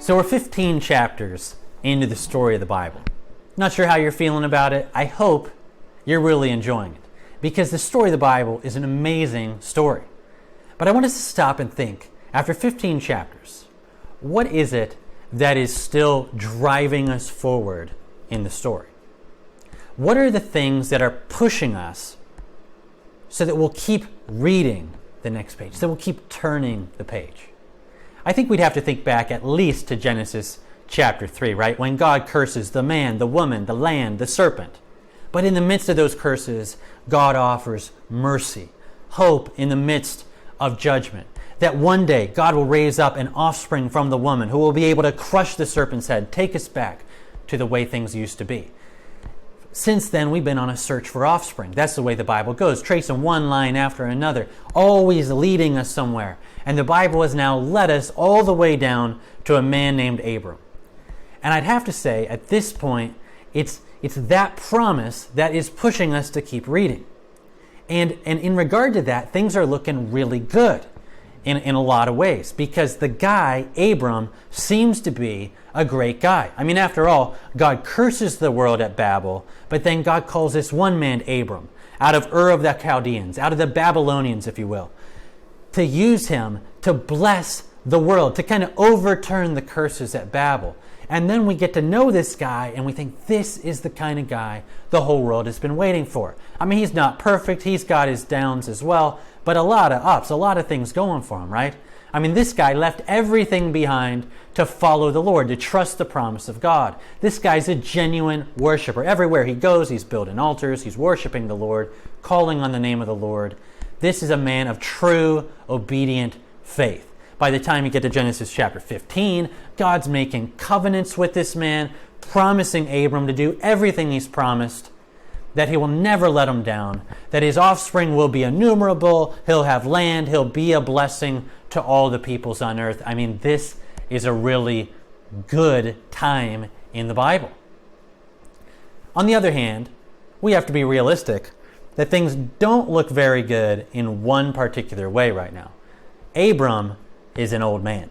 So we're 15 chapters into the story of the Bible. Not sure how you're feeling about it. I hope you're really enjoying it, because the story of the Bible is an amazing story. But I want us to stop and think, after 15 chapters, what is it that is still driving us forward in the story? What are the things that are pushing us so that we'll keep reading the next page, so we'll keep turning the page? I think we'd have to think back at least to Genesis chapter 3, right? When God curses the man, the woman, the land, the serpent. But in the midst of those curses, God offers mercy, hope in the midst of judgment. That one day God will raise up an offspring from the woman who will be able to crush the serpent's head, take us back to the way things used to be. Since then, we've been on a search for offspring. That's the way the Bible goes, tracing one line after another, always leading us somewhere. And the Bible has now led us all the way down to a man named Abram. And I'd have to say, at this point, it's that promise that is pushing us to keep reading. And in regard to that, things are looking really good in a lot of ways, because the guy, Abram, seems to be a great guy. I mean, after all, God curses the world at Babel, but then God calls this one man, Abram, out of Ur of the Chaldeans, out of the Babylonians, if you will, to use him to bless the world, to kind of overturn the curses at Babel. And then we get to know this guy, and we think this is the kind of guy the whole world has been waiting for. I mean, he's not perfect. He's got his downs as well, but a lot of ups, a lot of things going for him, right? I mean, this guy left everything behind to follow the Lord, to trust the promise of God. This guy's a genuine worshiper. Everywhere he goes, he's building altars, he's worshiping the Lord, calling on the name of the Lord. This is a man of true, obedient faith. By the time you get to Genesis chapter 15, God's making covenants with this man, promising Abram to do everything he's promised, that he will never let him down, that his offspring will be innumerable, he'll have land, he'll be a blessing to all the peoples on earth. I mean, this is a really good time in the Bible. On the other hand, we have to be realistic that things don't look very good in one particular way right now. Abram is an old man.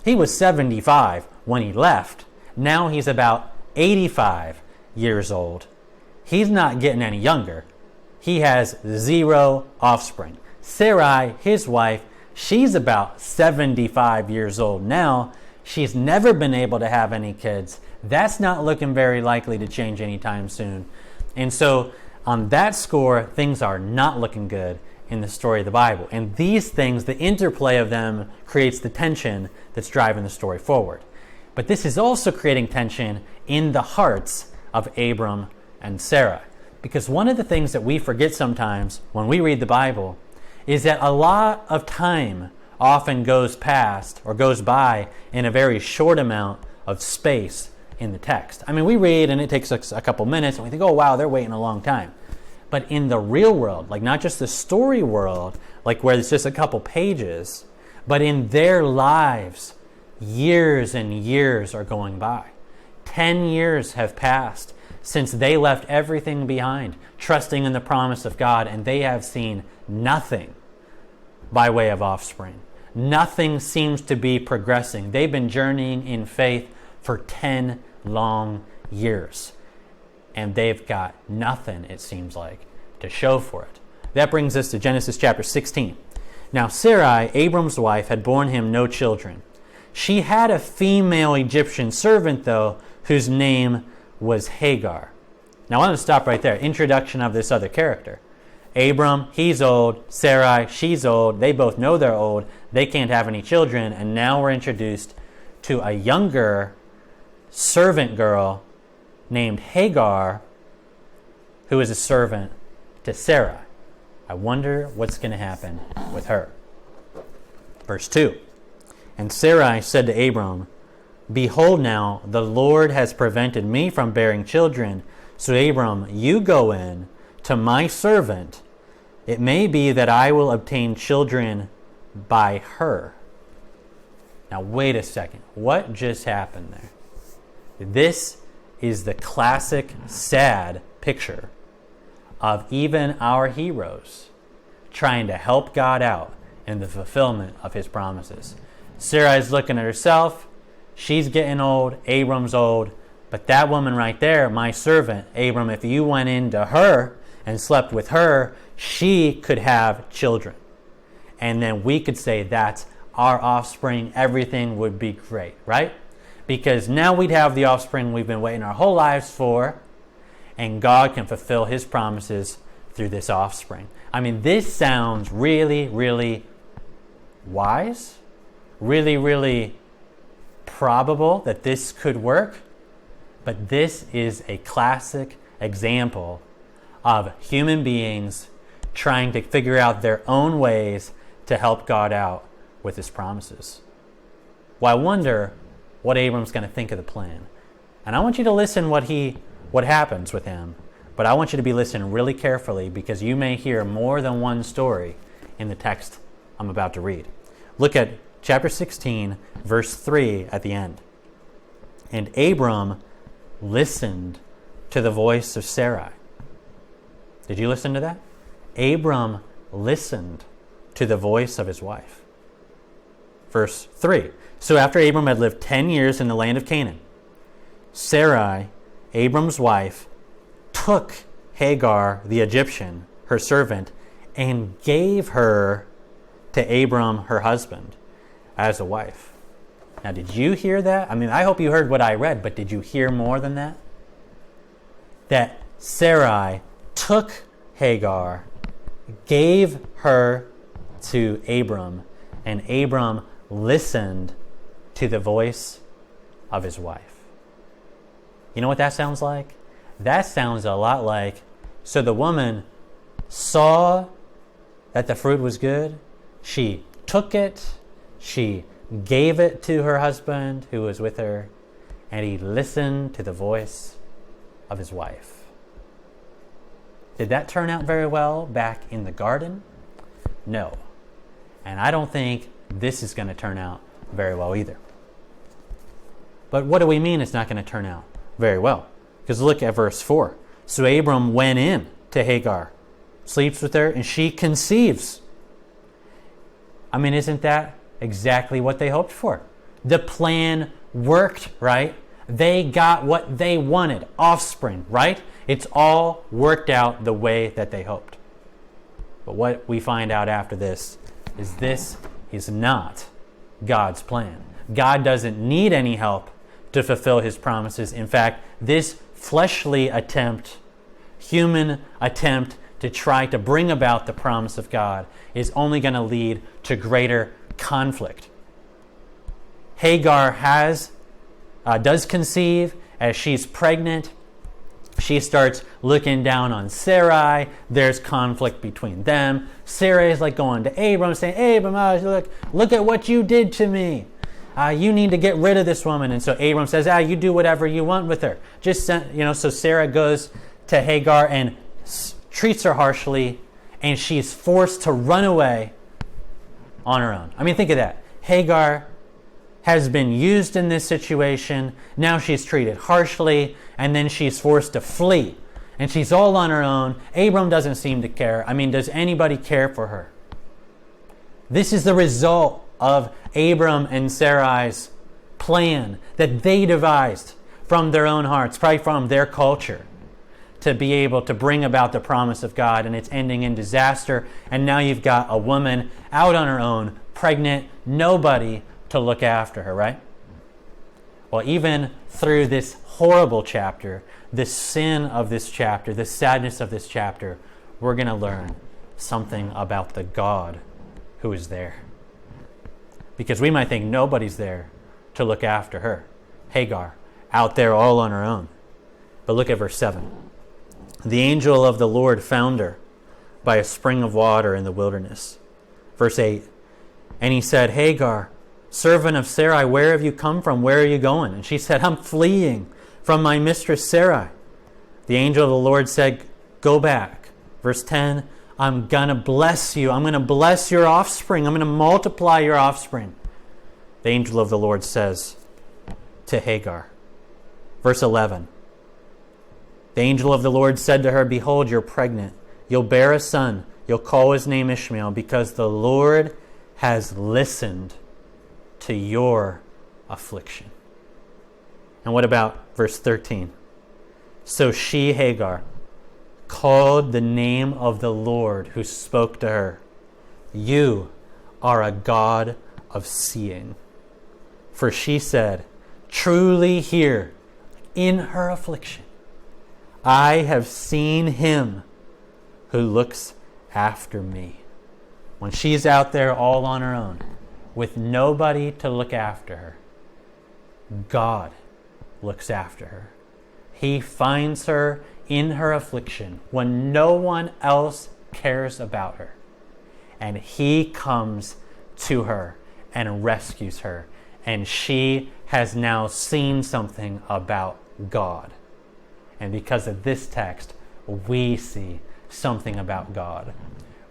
He was 75 when he left. Now he's about 85 years old. He's not getting any younger. He has 0 offspring. Sarai, his wife, she's about 75 years old now. She's never been able to have any kids. That's not looking very likely to change anytime soon. And so on that score, things are not looking good in the story of the Bible. And these things, the interplay of them, creates the tension that's driving the story forward. But this is also creating tension in the hearts of Abram and Sarah. Because one of the things that we forget sometimes when we read the Bible is that a lot of time often goes past or goes by in a very short amount of space in the text. I mean, we read and it takes us a couple minutes and we think, oh wow, they're waiting a long time. But in the real world, like not just the story world, like where it's just a couple pages, but in their lives, years and years are going by. 10 years have passed since they left everything behind, trusting in the promise of God, and they have seen nothing by way of offspring. Nothing seems to be progressing. They've been journeying in faith for 10 long years. And they've got nothing, it seems like, to show for it. That brings us to Genesis chapter 16. Now Sarai, Abram's wife, had borne him no children. She had a female Egyptian servant, though, whose name was Hagar. Now I want to stop right there. Introduction of this other character. Abram, he's old. Sarai, she's old. They both know they're old. They can't have any children. And now we're introduced to a younger servant girl named Hagar, who is a servant to Sarah. I wonder what's going to happen with her. Verse 2. And Sarai said to Abram, Behold now, the Lord has prevented me from bearing children. So Abram, you go in to my servant. It may be that I will obtain children by her. Now wait a second. What just happened there? This is the classic sad picture of even our heroes trying to help God out in the fulfillment of his promises. Sarai's looking at herself. she's getting old, Abram's old, but that woman right there, my servant, Abram, if you went into her and slept with her, she could have children. And then we could say that's our offspring, everything would be great, right? Because now we'd have the offspring we've been waiting our whole lives for, and God can fulfill his promises through this offspring. I mean, this sounds really, really wise, really, really probable that this could work, but this is a classic example of human beings trying to figure out their own ways to help God out with his promises. Well, I wonder what Abram's going to think of the plan. And I want you to listen what happens with him, but I want you to be listening really carefully because you may hear more than one story in the text I'm about to read. Look at chapter 16, verse 3 at the end. And Abram listened to the voice of Sarai. Did you listen to that? Abram listened to the voice of his wife. Verse 3. So after Abram had lived 10 years in the land of Canaan, Sarai, Abram's wife, took Hagar the Egyptian, her servant, and gave her to Abram, her husband, as a wife. Now, did you hear that? I mean, I hope you heard what I read, but did you hear more than that? That Sarai took Hagar, gave her to Abram, and Abram listened to the voice of his wife. You know what that sounds like? That sounds a lot like, so the woman saw that the fruit was good, she took it, she gave it to her husband who was with her, and he listened to the voice of his wife. Did that turn out very well back in the garden? No. And I don't think this is going to turn out very well either. But what do we mean it's not going to turn out very well? Because look at verse 4. So Abram went in to Hagar, sleeps with her, and she conceives. I mean, isn't that exactly what they hoped for? The plan worked, right? They got what they wanted, offspring, right? It's all worked out the way that they hoped. But what we find out after this is not God's plan. God doesn't need any help to fulfill his promises. In fact, this fleshly attempt, human attempt to try to bring about the promise of God is only going to lead to greater conflict. Hagar does conceive. As she's pregnant, she starts looking down on Sarai. There's conflict between them. Sarai is like going to Abram, saying, Abram, look at what you did to me. You need to get rid of this woman. And so Abram says, you do whatever you want with her. So Sarah goes to Hagar and treats her harshly, and she's forced to run away on her own. I mean, think of that. Hagar has been used in this situation. Now she's treated harshly, and then she's forced to flee. And she's all on her own. Abram doesn't seem to care. I mean, does anybody care for her? This is the result of Abram and Sarai's plan that they devised from their own hearts, probably from their culture, to be able to bring about the promise of God, and it's ending in disaster. And now you've got a woman out on her own, pregnant, nobody to look after her, right? Well, even through this horrible chapter, the sin of this chapter, the sadness of this chapter, we're going to learn something about the God who is there. Because we might think nobody's there to look after her. Hagar, out there all on her own. But look at verse 7. The angel of the Lord found her by a spring of water in the wilderness. Verse 8. And he said, Hagar, servant of Sarai, where have you come from? Where are you going? And she said, I'm fleeing from my mistress Sarai. The angel of the Lord said, go back. Verse 10, I'm going to bless you. I'm going to bless your offspring. I'm going to multiply your offspring. The angel of the Lord says to Hagar. Verse 11, the angel of the Lord said to her, behold, you're pregnant. You'll bear a son. You'll call his name Ishmael, because the Lord has listened to your affliction. And what about verse 13? So she, Hagar, called the name of the Lord who spoke to her. You are a God of seeing. For she said, truly here, in her affliction, I have seen him who looks after me. When she's out there all on her own, with nobody to look after her, God looks after her. He finds her in her affliction when no one else cares about her. And he comes to her and rescues her. And she has now seen something about God. And because of this text, we see something about God.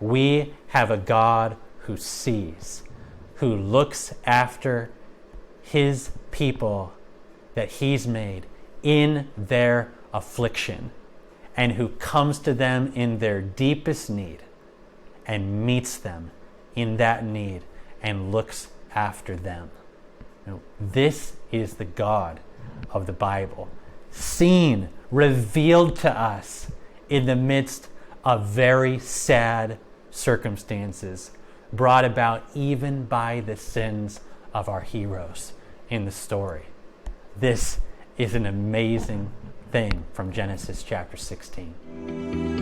We have a God who sees, who looks after his people that he's made in their affliction, and who comes to them in their deepest need and meets them in that need and looks after them. Now, this is the God of the Bible, seen, revealed to us in the midst of very sad circumstances, brought about even by the sins of our heroes in the story. This is an amazing thing from Genesis chapter 16.